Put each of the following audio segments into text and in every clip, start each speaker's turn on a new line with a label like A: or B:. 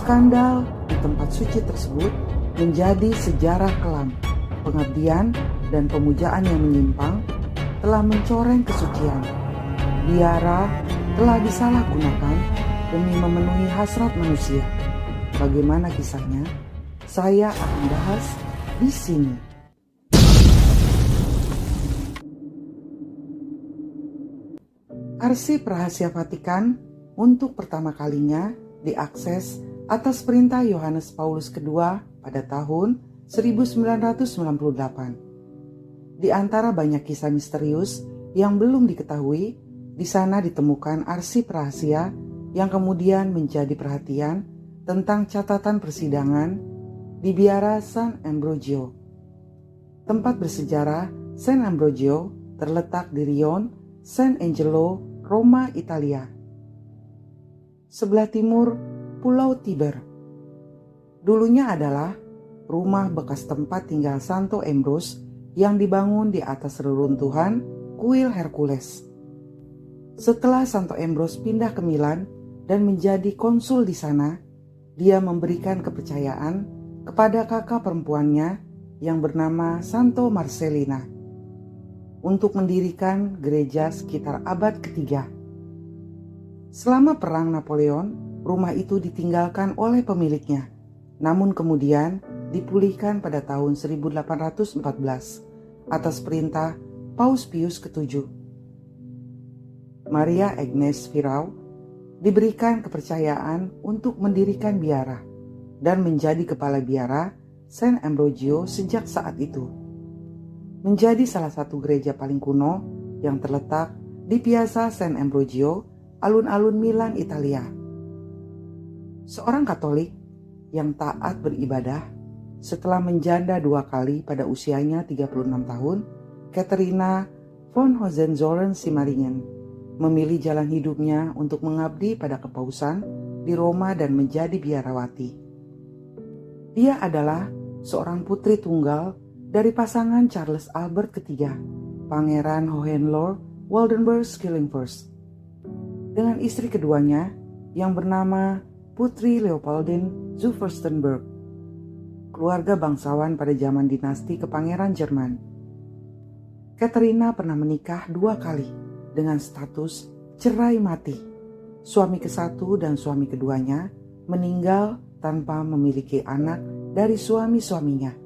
A: Skandal di tempat suci tersebut menjadi sejarah kelam. Pengabdian dan pemujaan yang menyimpang telah mencoreng kesucian. Biara telah disalahgunakan demi memenuhi hasrat manusia. Bagaimana kisahnya? Saya akan bahas di sini. Arsip Rahasia Vatikan untuk pertama kalinya diakses atas perintah Yohanes Paulus II pada tahun 1998. Di antara banyak kisah misterius yang belum diketahui, di sana ditemukan arsip rahasia yang kemudian menjadi perhatian tentang catatan persidangan di Biara San Ambrogio. Tempat bersejarah San Ambrogio terletak di Rione, San Angelo, Roma, Italia. Sebelah timur Pulau Tiber. Dulunya adalah rumah bekas tempat tinggal Santo Ambrose yang dibangun di atas reruntuhan kuil Hercules. Setelah Santo Ambrose pindah ke Milan dan menjadi konsul di sana, dia memberikan kepercayaan kepada kakak perempuannya yang bernama Santo Marcelina untuk mendirikan gereja sekitar abad ketiga. Selama Perang Napoleon, rumah itu ditinggalkan oleh pemiliknya, namun kemudian dipulihkan pada tahun 1814 atas perintah Paus Pius VII. Maria Agnes Firau diberikan kepercayaan untuk mendirikan biara dan menjadi kepala biara San Ambrogio sejak saat itu. Menjadi salah satu gereja paling kuno yang terletak di Piazza San Ambrogio, alun-alun Milan, Italia. Seorang Katolik yang taat beribadah setelah menjanda 2 kali pada usianya 36 tahun, Caterina von Hohenzollern-Sigmaringen memilih jalan hidupnya untuk mengabdi pada kepausan di Roma dan menjadi biarawati. Dia adalah seorang putri tunggal dari pasangan Charles Albert III, Pangeran Hohenlohe-Waldenburg-Schillingsfors, dengan istri keduanya yang bernama Putri Leopoldine zu Fürstenberg, keluarga bangsawan pada zaman dinasti Kepangeran Jerman. Caterina pernah menikah 2 kali dengan status cerai mati. Suami ke-1 dan suami keduanya meninggal tanpa memiliki anak dari suami-suaminya.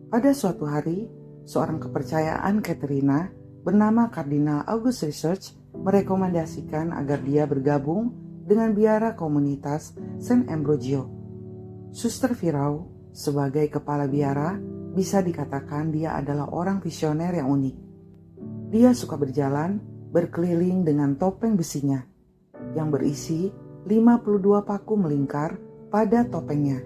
A: Pada suatu hari, seorang kepercayaan Caterina bernama Kardinal August Research merekomendasikan agar dia bergabung dengan biara komunitas San Ambrogio. Suster Firau sebagai kepala biara bisa dikatakan dia adalah orang visioner yang unik. Dia suka berjalan berkeliling dengan topeng besinya yang berisi 52 paku melingkar pada topengnya.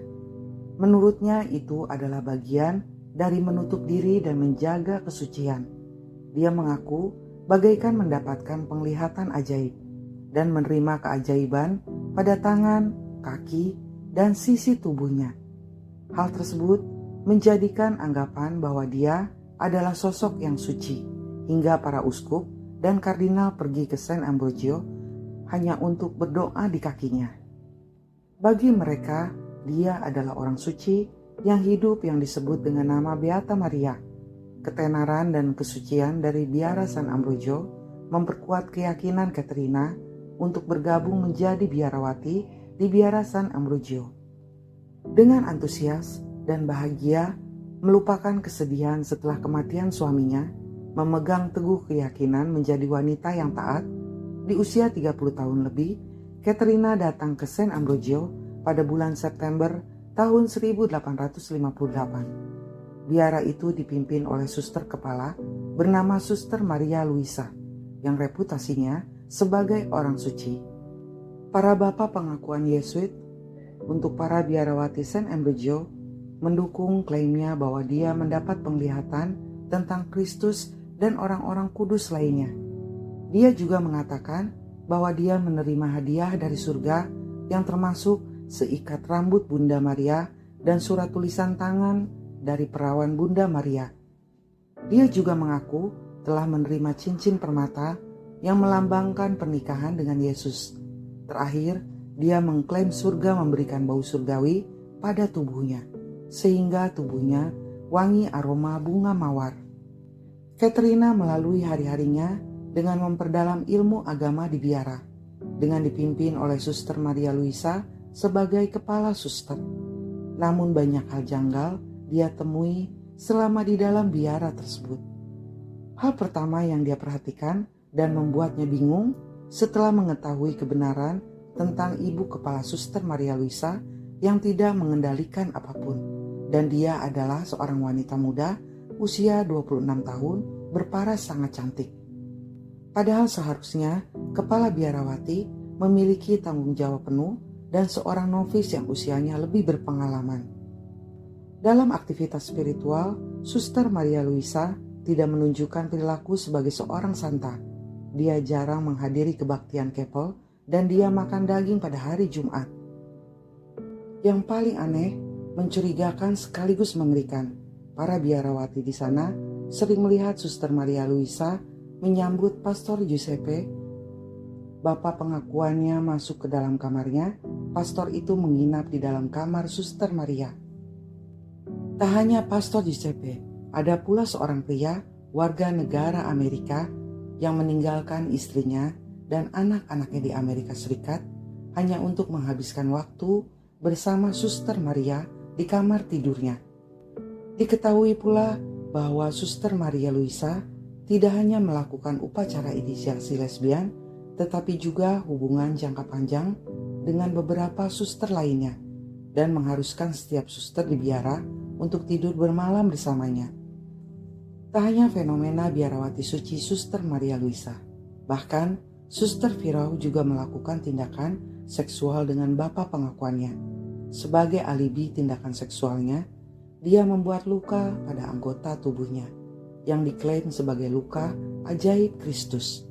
A: Menurutnya itu adalah bagian dari menutup diri dan menjaga kesucian. Dia mengaku bagaikan mendapatkan penglihatan ajaib dan menerima keajaiban pada tangan, kaki, dan sisi tubuhnya. Hal tersebut menjadikan anggapan bahwa dia adalah sosok yang suci, hingga para uskup dan kardinal pergi ke San Ambrogio hanya untuk berdoa di kakinya. Bagi mereka, dia adalah orang suci yang hidup yang disebut dengan nama Beata Maria. Ketenaran dan kesucian dari biara San Ambrogio memperkuat keyakinan Caterina untuk bergabung menjadi biarawati di biara San Ambrogio. Dengan antusias dan bahagia, melupakan kesedihan setelah kematian suaminya, memegang teguh keyakinan menjadi wanita yang taat, di usia 30 tahun lebih, Caterina datang ke San Ambrogio pada bulan September tahun 1858. Biara itu dipimpin oleh suster kepala bernama Suster Maria Luisa yang reputasinya sebagai orang suci. Para bapak pengakuan Yesuit untuk para biarawati San Ambrogio mendukung klaimnya bahwa dia mendapat penglihatan tentang Kristus dan orang-orang kudus lainnya. Dia juga mengatakan bahwa dia menerima hadiah dari surga yang termasuk seikat rambut Bunda Maria dan surat tulisan tangan dari perawan Bunda Maria. Dia juga mengaku telah menerima cincin permata yang melambangkan pernikahan dengan Yesus. Terakhir, dia mengklaim surga memberikan bau surgawi pada tubuhnya, sehingga tubuhnya wangi aroma bunga mawar. Katerina melalui hari-harinya dengan memperdalam ilmu agama di biara, dengan dipimpin oleh Suster Maria Luisa sebagai kepala suster. Namun banyak hal janggal dia temui selama di dalam biara tersebut. Hal pertama yang dia perhatikan dan membuatnya bingung setelah mengetahui kebenaran tentang ibu kepala Suster Maria Luisa yang tidak mengendalikan apapun, dan dia adalah seorang wanita muda usia 26 tahun berparas sangat cantik. Padahal seharusnya kepala biarawati memiliki tanggung jawab penuh dan seorang novis yang usianya lebih berpengalaman. Dalam aktivitas spiritual, Suster Maria Luisa tidak menunjukkan perilaku sebagai seorang santa. Dia jarang menghadiri kebaktian kepel dan dia makan daging pada hari Jumat. Yang paling aneh, mencurigakan sekaligus mengerikan, para biarawati di sana sering melihat Suster Maria Luisa menyambut Pastor Giuseppe. Bapak pengakuannya masuk ke dalam kamarnya, pastor itu menginap di dalam kamar Suster Maria. Tak hanya Pastor Giuseppe, ada pula seorang pria warga negara Amerika yang meninggalkan istrinya dan anak-anaknya di Amerika Serikat hanya untuk menghabiskan waktu bersama Suster Maria di kamar tidurnya. Diketahui pula bahwa Suster Maria Luisa tidak hanya melakukan upacara inisiasi lesbian, tetapi juga hubungan jangka panjang dengan beberapa suster lainnya dan mengharuskan setiap suster di biara untuk tidur bermalam bersamanya. Tak hanya fenomena biarawati suci Suster Maria Luisa, bahkan Suster Firau juga melakukan tindakan seksual dengan bapak pengakuannya. Sebagai alibi tindakan seksualnya, dia membuat luka pada anggota tubuhnya yang diklaim sebagai luka ajaib Kristus.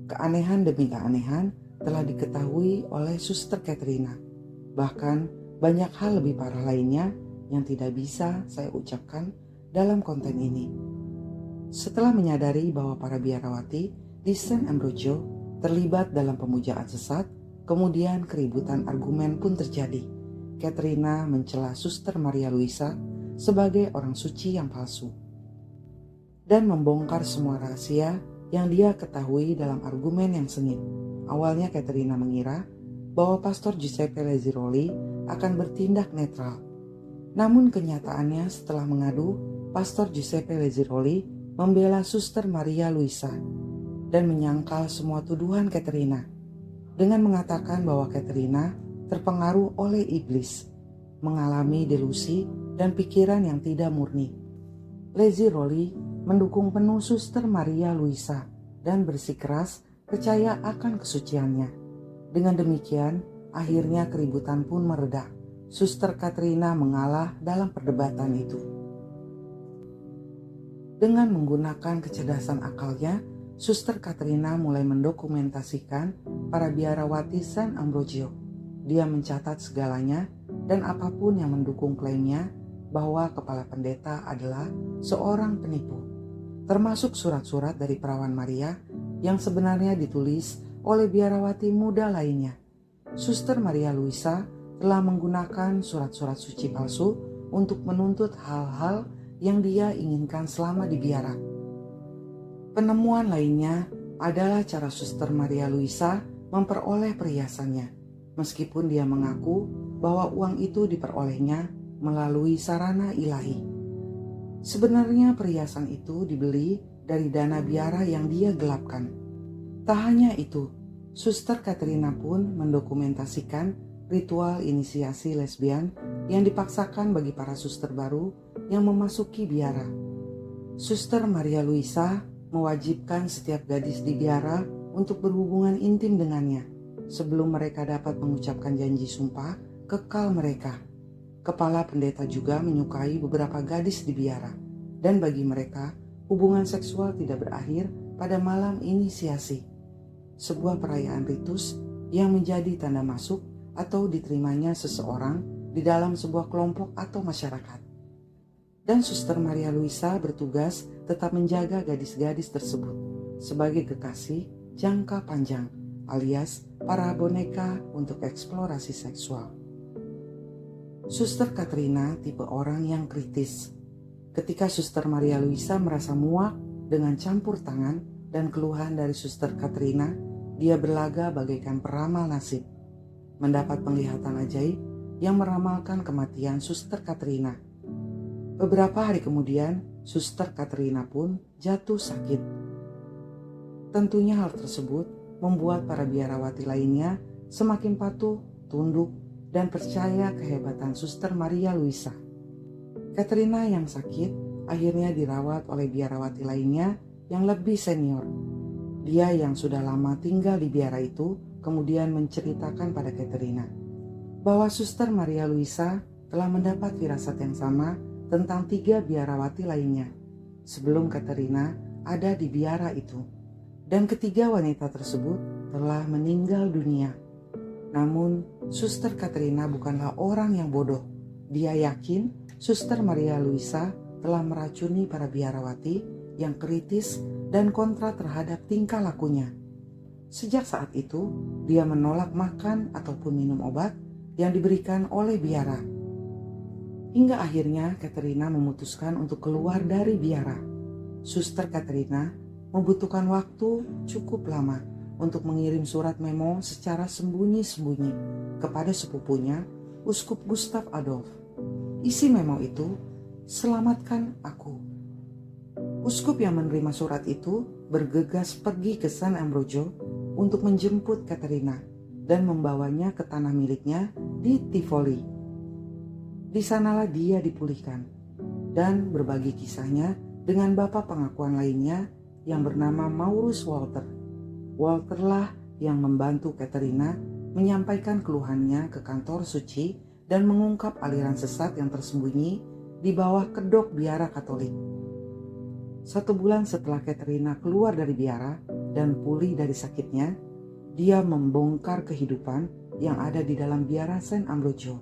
A: Keanehan demi keanehan telah diketahui oleh Suster Katerina. Bahkan banyak hal lebih parah lainnya yang tidak bisa saya ucapkan dalam konten ini. Setelah menyadari bahwa para biarawati di San Ambrogio terlibat dalam pemujaan sesat, kemudian keributan argumen pun terjadi. Katerina mencela Suster Maria Luisa sebagai orang suci yang palsu dan membongkar semua rahasia yang dia ketahui dalam argumen yang sengit. Awalnya Katerina mengira bahwa Pastor Giuseppe Lazzaroli akan bertindak netral. Namun kenyataannya setelah mengadu, Pastor Giuseppe Lazzaroli membela Suster Maria Luisa dan menyangkal semua tuduhan Katerina dengan mengatakan bahwa Katerina terpengaruh oleh iblis, mengalami delusi dan pikiran yang tidak murni. Lazzaroli mendukung penuh Suster Maria Luisa dan bersikeras percaya akan kesuciannya. Dengan demikian, akhirnya keributan pun mereda. Suster Katerina mengalah dalam perdebatan itu. Dengan menggunakan kecerdasan akalnya, Suster Katerina mulai mendokumentasikan para biarawati San Ambrogio. Dia mencatat segalanya dan apapun yang mendukung klaimnya bahwa kepala pendeta adalah seorang penipu, termasuk surat-surat dari Perawan Maria yang sebenarnya ditulis oleh biarawati muda lainnya. Suster Maria Luisa telah menggunakan surat-surat suci palsu untuk menuntut hal-hal yang dia inginkan selama di biara. Penemuan lainnya adalah cara Suster Maria Luisa memperoleh perhiasannya, meskipun dia mengaku bahwa uang itu diperolehnya melalui sarana ilahi. Sebenarnya perhiasan itu dibeli dari dana biara yang dia gelapkan. Tak hanya itu, Suster Katerina pun mendokumentasikan ritual inisiasi lesbian yang dipaksakan bagi para suster baru yang memasuki biara. Suster Maria Luisa mewajibkan setiap gadis di biara untuk berhubungan intim dengannya sebelum mereka dapat mengucapkan janji sumpah kekal mereka. Kepala pendeta juga menyukai beberapa gadis di biara, dan bagi mereka hubungan seksual tidak berakhir pada malam inisiasi, sebuah perayaan ritus yang menjadi tanda masuk atau diterimanya seseorang di dalam sebuah kelompok atau masyarakat. Dan Suster Maria Luisa bertugas tetap menjaga gadis-gadis tersebut sebagai kekasih jangka panjang alias para boneka untuk eksplorasi seksual. Suster Katrina tipe orang yang kritis. Ketika Suster Maria Luisa merasa muak dengan campur tangan dan keluhan dari Suster Katrina, dia berlaga bagaikan peramal nasib, mendapat penglihatan ajaib yang meramalkan kematian Suster Katrina. Beberapa hari kemudian, Suster Katrina pun jatuh sakit. Tentunya hal tersebut membuat para biarawati lainnya semakin patuh, tunduk, dan percaya kehebatan Suster Maria Luisa. Katrina yang sakit akhirnya dirawat oleh biarawati lainnya yang lebih senior. Dia yang sudah lama tinggal di biara itu kemudian menceritakan pada Katrina bahwa Suster Maria Luisa telah mendapat firasat yang sama tentang 3 biarawati lainnya sebelum Katrina ada di biara itu. Dan ketiga wanita tersebut telah meninggal dunia. Namun Suster Katrina bukanlah orang yang bodoh. Dia yakin Suster Maria Luisa telah meracuni para biarawati yang kritis dan kontra terhadap tingkah lakunya. Sejak saat itu, dia menolak makan ataupun minum obat yang diberikan oleh biara. Hingga akhirnya Katrina memutuskan untuk keluar dari biara. Suster Katrina membutuhkan waktu cukup lama untuk mengirim surat memo secara sembunyi-sembunyi kepada sepupunya, Uskup Gustav Adolf. Isi memo itu, "Selamatkan aku." Uskup yang menerima surat itu bergegas pergi ke San Ambrogio untuk menjemput Katrina dan membawanya ke tanah miliknya di Tivoli. Di sanalah dia dipulihkan dan berbagi kisahnya dengan bapak pengakuan lainnya yang bernama Maurus Walter. Walterlah yang membantu Katrina menyampaikan keluhannya ke kantor suci dan mengungkap aliran sesat yang tersembunyi di bawah kedok biara Katolik. 1 bulan setelah Katrina keluar dari biara dan pulih dari sakitnya, dia membongkar kehidupan yang ada di dalam biara San Ambrogio.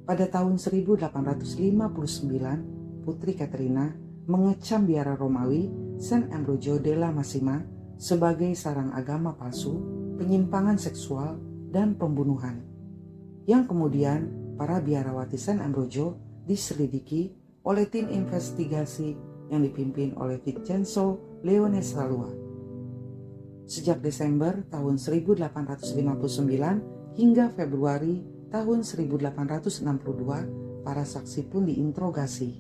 A: Pada tahun 1859, Putri Katrina mengecam biara Romawi San Ambrogio della Massima sebagai sarang agama palsu, penyimpangan seksual, dan pembunuhan. Yang kemudian para biarawati San Ambrogio diselidiki oleh tim investigasi yang dipimpin oleh Vincenzo Leone Salua. Sejak Desember tahun 1859 hingga Februari tahun 1862, para saksi pun diinterogasi.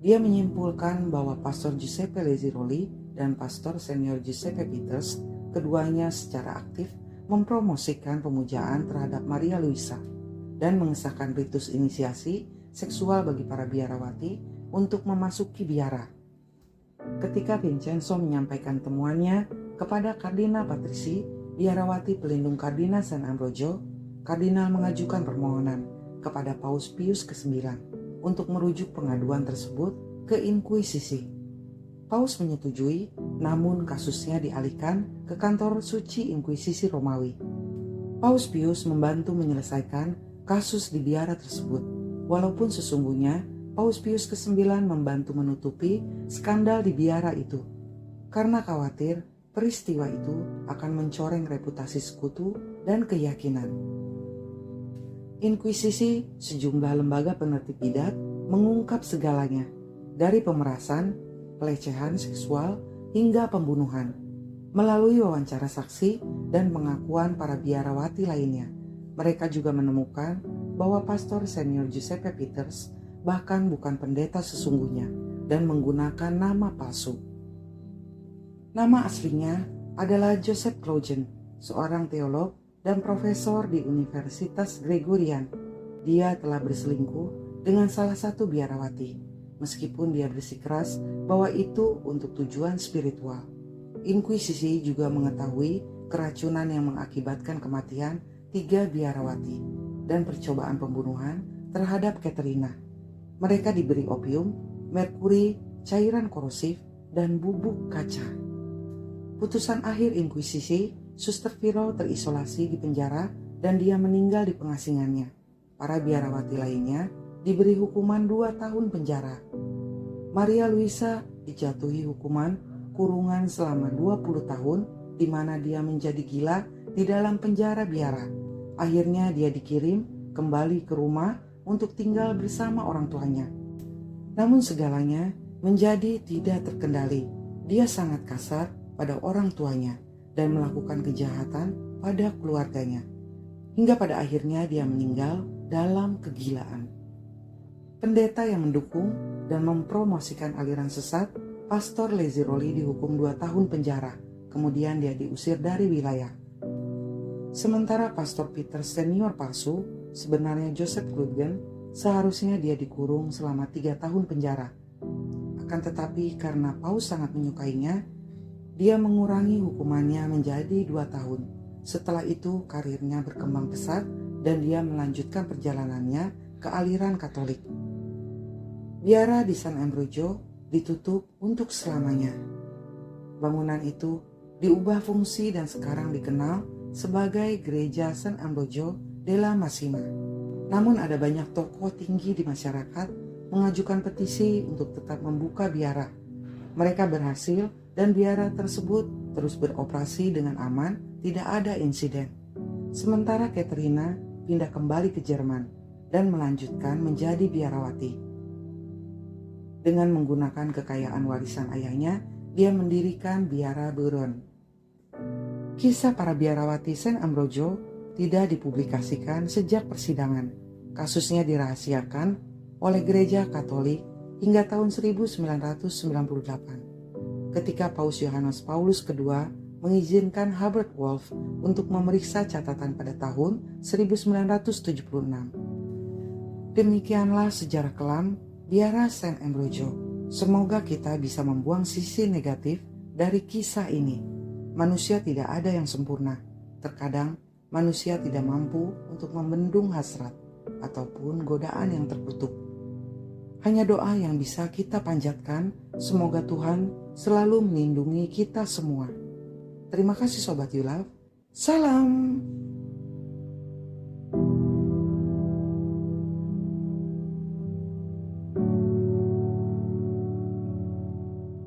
A: Dia menyimpulkan bahwa Pastor Giuseppe Lazzaroli dan Pastor Senior Giuseppe Peters, keduanya secara aktif mempromosikan pemujaan terhadap Maria Luisa dan mengesahkan ritus inisiasi seksual bagi para biarawati untuk memasuki biara. Ketika Vincenzo menyampaikan temuannya kepada Kardinal Patrisi, biarawati pelindung Kardinal San Ambrogio, Kardinal mengajukan permohonan kepada Paus Pius ke-9 untuk merujuk pengaduan tersebut ke Inkuisisi. Paus menyetujui, namun kasusnya dialihkan ke kantor suci Inkuisisi Romawi. Paus Pius membantu menyelesaikan kasus di biara tersebut, walaupun sesungguhnya Paus Pius ke-9 membantu menutupi skandal di biara itu, karena khawatir peristiwa itu akan mencoreng reputasi sekutu dan keyakinan. Inkuisisi, sejumlah lembaga penertib bidat, mengungkap segalanya, dari pemerasan, pelecehan seksual, hingga pembunuhan. Melalui wawancara saksi dan pengakuan para biarawati lainnya, mereka juga menemukan bahwa Pastor Senior Giuseppe Peters bahkan bukan pendeta sesungguhnya dan menggunakan nama palsu. Nama aslinya adalah Joseph Klojen, seorang teolog dan profesor di Universitas Gregorian. Dia telah berselingkuh dengan salah satu biarawati, meskipun dia bersikeras bahwa itu untuk tujuan spiritual. Inkuisisi juga mengetahui keracunan yang mengakibatkan kematian 3 biarawati dan percobaan pembunuhan terhadap Katrina. Mereka diberi opium, merkuri, cairan korosif, dan bubuk kaca. Putusan akhir Inkuisisi, Suster Viro terisolasi di penjara dan dia meninggal di pengasingannya. Para biarawati lainnya diberi hukuman 2 tahun penjara. Maria Luisa dijatuhi hukuman kurungan selama 20 tahun di mana dia menjadi gila di dalam penjara biara. Akhirnya dia dikirim kembali ke rumah untuk tinggal bersama orang tuanya. Namun segalanya menjadi tidak terkendali. Dia sangat kasar pada orang tuanya dan melakukan kejahatan pada keluarganya. Hingga pada akhirnya dia meninggal dalam kegilaan. Pendeta yang mendukung dan mempromosikan aliran sesat, Pastor Lazzaroli dihukum 2 tahun penjara. Kemudian dia diusir dari wilayah. Sementara Pastor Peter senior palsu, sebenarnya Joseph Kludgen, seharusnya dia dikurung selama 3 tahun penjara. Akan tetapi karena Paus sangat menyukainya, dia mengurangi hukumannya menjadi 2 tahun. Setelah itu karirnya berkembang pesat dan dia melanjutkan perjalanannya ke aliran Katolik. Biara di San Ambrogio ditutup untuk selamanya. Bangunan itu diubah fungsi dan sekarang dikenal sebagai Gereja San Ambrogio della Massima. Namun ada banyak tokoh tinggi di masyarakat mengajukan petisi untuk tetap membuka biara. Mereka berhasil dan biara tersebut terus beroperasi dengan aman, tidak ada insiden. Sementara Katerina pindah kembali ke Jerman dan melanjutkan menjadi biarawati. Dengan menggunakan kekayaan warisan ayahnya, dia mendirikan biara Beuron. Kisah para biarawati San Ambrogio tidak dipublikasikan sejak persidangan. Kasusnya dirahasiakan oleh Gereja Katolik hingga tahun 1998. Ketika Paus Yohanes Paulus II mengizinkan Hubert Wolff untuk memeriksa catatan pada tahun 1976. Demikianlah sejarah kelam biara San Ambrogio. Semoga kita bisa membuang sisi negatif dari kisah ini. Manusia tidak ada yang sempurna. Terkadang manusia tidak mampu untuk membendung hasrat ataupun godaan yang terkutuk. Hanya doa yang bisa kita panjatkan, semoga Tuhan selalu melindungi kita semua. Terima kasih Sobat You Love. Salam.